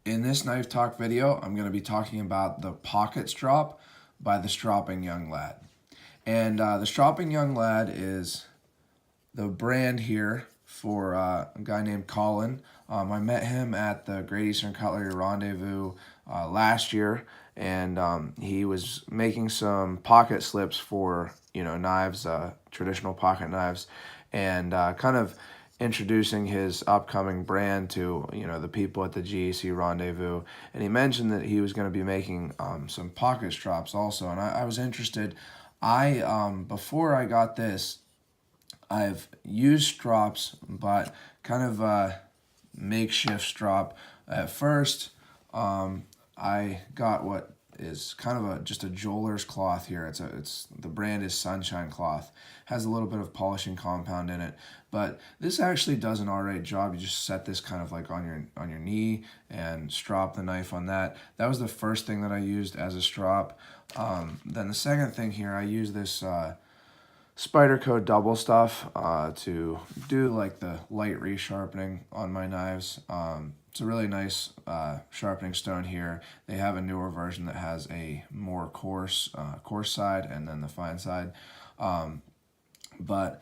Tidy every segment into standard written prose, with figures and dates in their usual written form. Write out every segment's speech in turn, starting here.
In this knife talk video, I'm going to be talking about the Pocket Strop by the Stropping Young Lad. And the Stropping Young Lad is the brand here for a guy named Colin. I met him at the Great Eastern Cutlery Rendezvous last year, and he was making some pocket slips for knives, traditional pocket knives, and kind of introducing his upcoming brand to the people at the GEC Rendezvous. And he mentioned that he was going to be making some pocket strops also, and I was interested. Before I got this, I've used strops, but kind of a makeshift strop. At first, I got what is kind of just a jeweler's cloth here. It's the brand is Sunshine Cloth. Has a little bit of polishing compound in it, but this actually does an alright job. You just set this kind of like on your knee and strop the knife on that. That was the first thing that I used as a strop. Then the second thing here, I use this Spyderco double stuff to do like the light resharpening on my knives. It's a really nice sharpening stone here. They have a newer version that has a more coarse side and then the fine side. But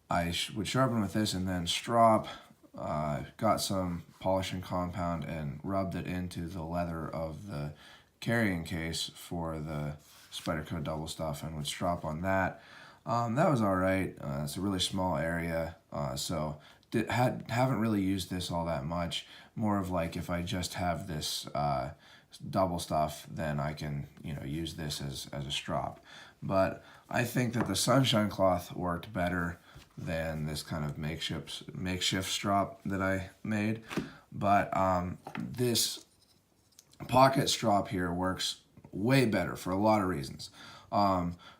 I would sharpen with this and then strop. Got some polishing compound and rubbed it into the leather of the carrying case for the Spyderco double stuff and would strop on that. That was all right. It's a really small area, so haven't really used this all that much. More of like if I just have this double stuff, then I can use this as a strop. But I think that the Sunshine Cloth worked better than this kind of makeshift strop that I made. But this pocket strop here works way better for a lot of reasons.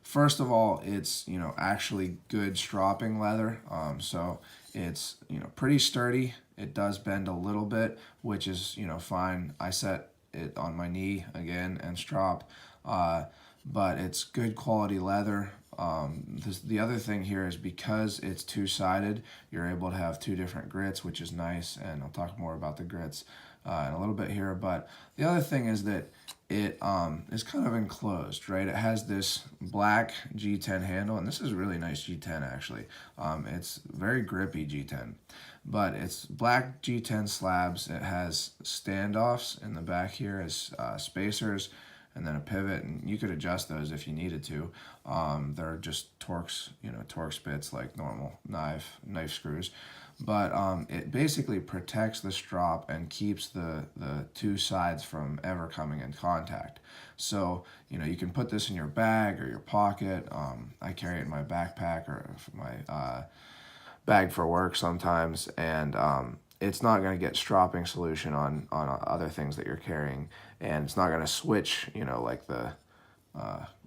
First of all, it's actually good stropping leather, so it's pretty sturdy. It does bend a little bit, which is fine. I set it on my knee again and strop, but it's good quality leather. The other thing here is because it's two-sided, you're able to have two different grits, which is nice, and I'll talk more about the grits in a little bit here. But the other thing is that it is kind of enclosed, right? It has this black G10 handle, and this is a really nice G10 actually. It's very grippy G10, but it's black G10 slabs. It has standoffs in the back here as spacers, and then a pivot, and you could adjust those if you needed to. They're just torque bits like normal knife screws. But it basically protects the strop and keeps the two sides from ever coming in contact. So, you can put this in your bag or your pocket. I carry it in my backpack or my bag for work sometimes, and it's not going to get stropping solution on other things that you're carrying, and it's not going to switch, like the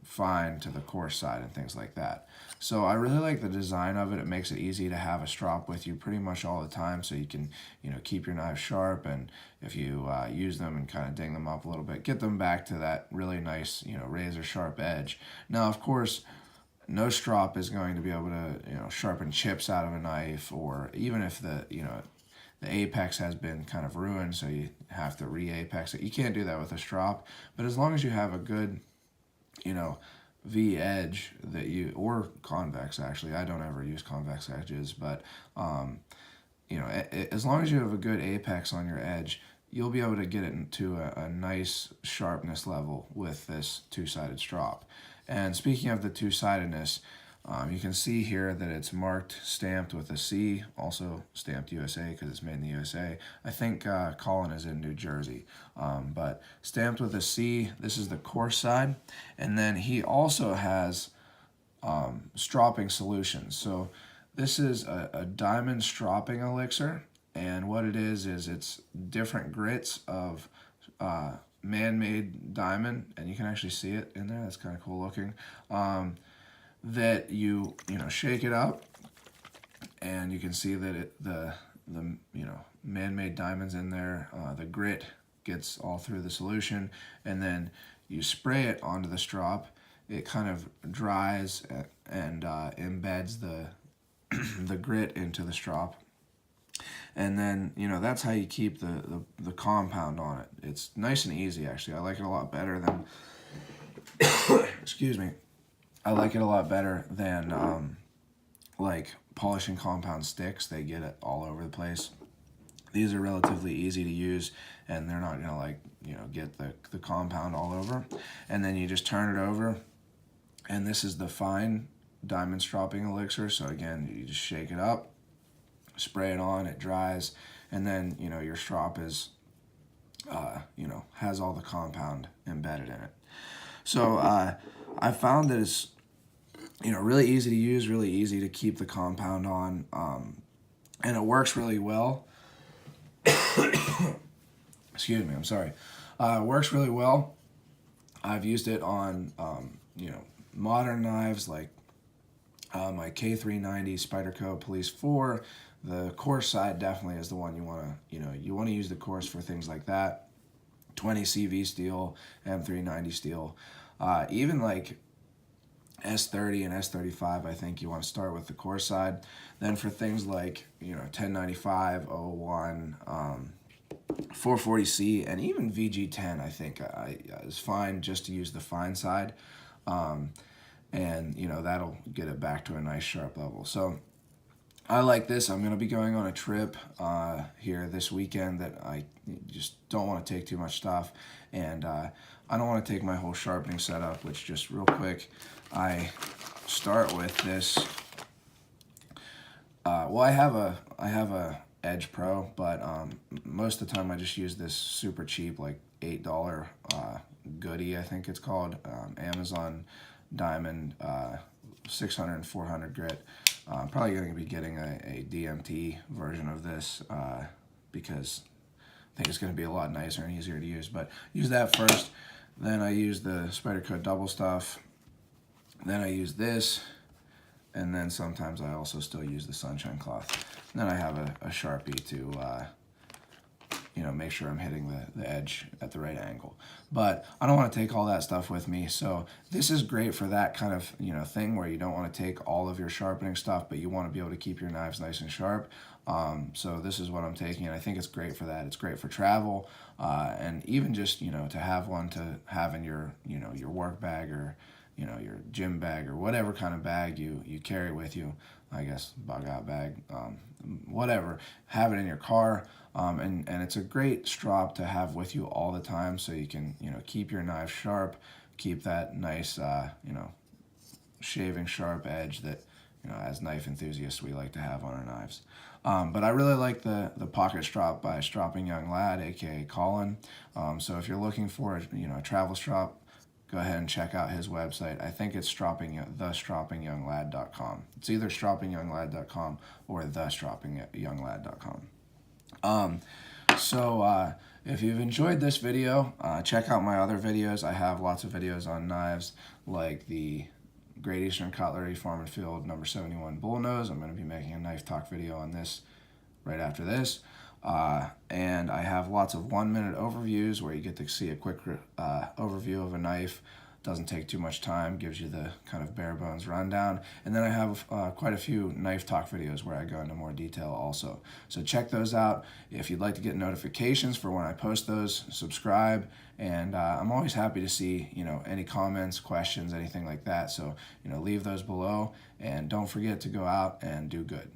fine to the coarse side and things like that. So I really like the design of it. It makes it easy to have a strop with you pretty much all the time, so you can keep your knives sharp, and if you use them and kind of ding them up a little bit, get them back to that really nice razor sharp edge. Now, of course, no strop is going to be able to sharpen chips out of a knife, or even if the apex has been kind of ruined, so you have to re-apex it. You can't do that with a strop, but as long as you have a good V edge that or convex, actually, I don't ever use convex edges, but as long as you have a good apex on your edge, you'll be able to get it into a nice sharpness level with this two-sided strop. And speaking of the two-sidedness, you can see here that it's marked, stamped with a C, also stamped USA because it's made in the USA. I think Colin is in New Jersey, but stamped with a C. This is the coarse side, and then he also has stropping solutions. So this is a diamond stropping elixir, and what it is it's different grits of man-made diamond, and you can actually see it in there. That's kind of cool looking. That you shake it up, and you can see that the man-made diamonds in there. The grit gets all through the solution, and then you spray it onto the strop. It kind of dries and embeds the the grit into the strop, And then, that's how you keep the compound on it. It's nice and easy, actually. I like it a lot better than, excuse me, I like it a lot better than like polishing compound sticks. They get it all over the place. These are relatively easy to use, and they're not gonna get the compound all over. And then you just turn it over, and this is the fine diamond stropping elixir. So again, you just shake it up, spray it on, it dries, and then your strop is has all the compound embedded in it. So I found that it's really easy to use, really easy to keep the compound on, and it works really well. Excuse me, I'm sorry. It works really well. I've used it on modern knives like my K390 Spyderco Police 4. The coarse side definitely is the one you want to use the coarse for things like that. 20 CV steel, M390 steel, even like S30 and S35. I think you want to start with the coarse side. Then for things like 1095, 01, 440C, and even VG10, I think is fine just to use the fine side, and that'll get it back to a nice sharp level. So I like this. I'm going to be going on a trip here this weekend that I just don't want to take too much stuff, and I don't want to take my whole sharpening setup, which, just real quick, I start with this. Well, I have a Edge Pro, but most of the time I just use this super cheap, like $8 goodie, I think it's called, Amazon Diamond 600 and 400 grit. I'm probably going to be getting a DMT version of this because I think it's going to be a lot nicer and easier to use. But use that first. Then I use the Spyderco double stuff. Then I use this. And then sometimes I also still use the sunshine cloth. And then I have a Sharpie to make sure I'm hitting the edge at the right angle. But I don't want to take all that stuff with me. So this is great for that kind of thing where you don't want to take all of your sharpening stuff, but you want to be able to keep your knives nice and sharp. So this is what I'm taking, and I think it's great for that. It's great for travel, and even just to have one to have in your your work bag, or your gym bag, or whatever kind of bag you carry with you. I guess bug out bag, whatever. Have it in your car, and it's a great strop to have with you all the time, so you can keep your knife sharp, keep that nice shaving sharp edge that as knife enthusiasts we like to have on our knives. But I really like the pocket strop by Stropping Young Lad, aka Colin. So if you're looking for a travel strop, go ahead and check out his website. I think it's thestroppingyounglad.com. It's either stroppingyounglad.com or thestroppingyounglad.com. So if you've enjoyed this video, check out my other videos. I have lots of videos on knives, like the Great Eastern Cutlery Farm and Field number 71 Bullnose. I'm going to be making a knife talk video on this right after this. And I have lots of 1-minute overviews where you get to see a quick overview of a knife. Doesn't take too much time, gives you the kind of bare bones rundown. And then I have quite a few knife talk videos where I go into more detail also. So check those out. If you'd like to get notifications for when I post those, subscribe. And I'm always happy to see any comments, questions, anything like that. So leave those below, and don't forget to go out and do good.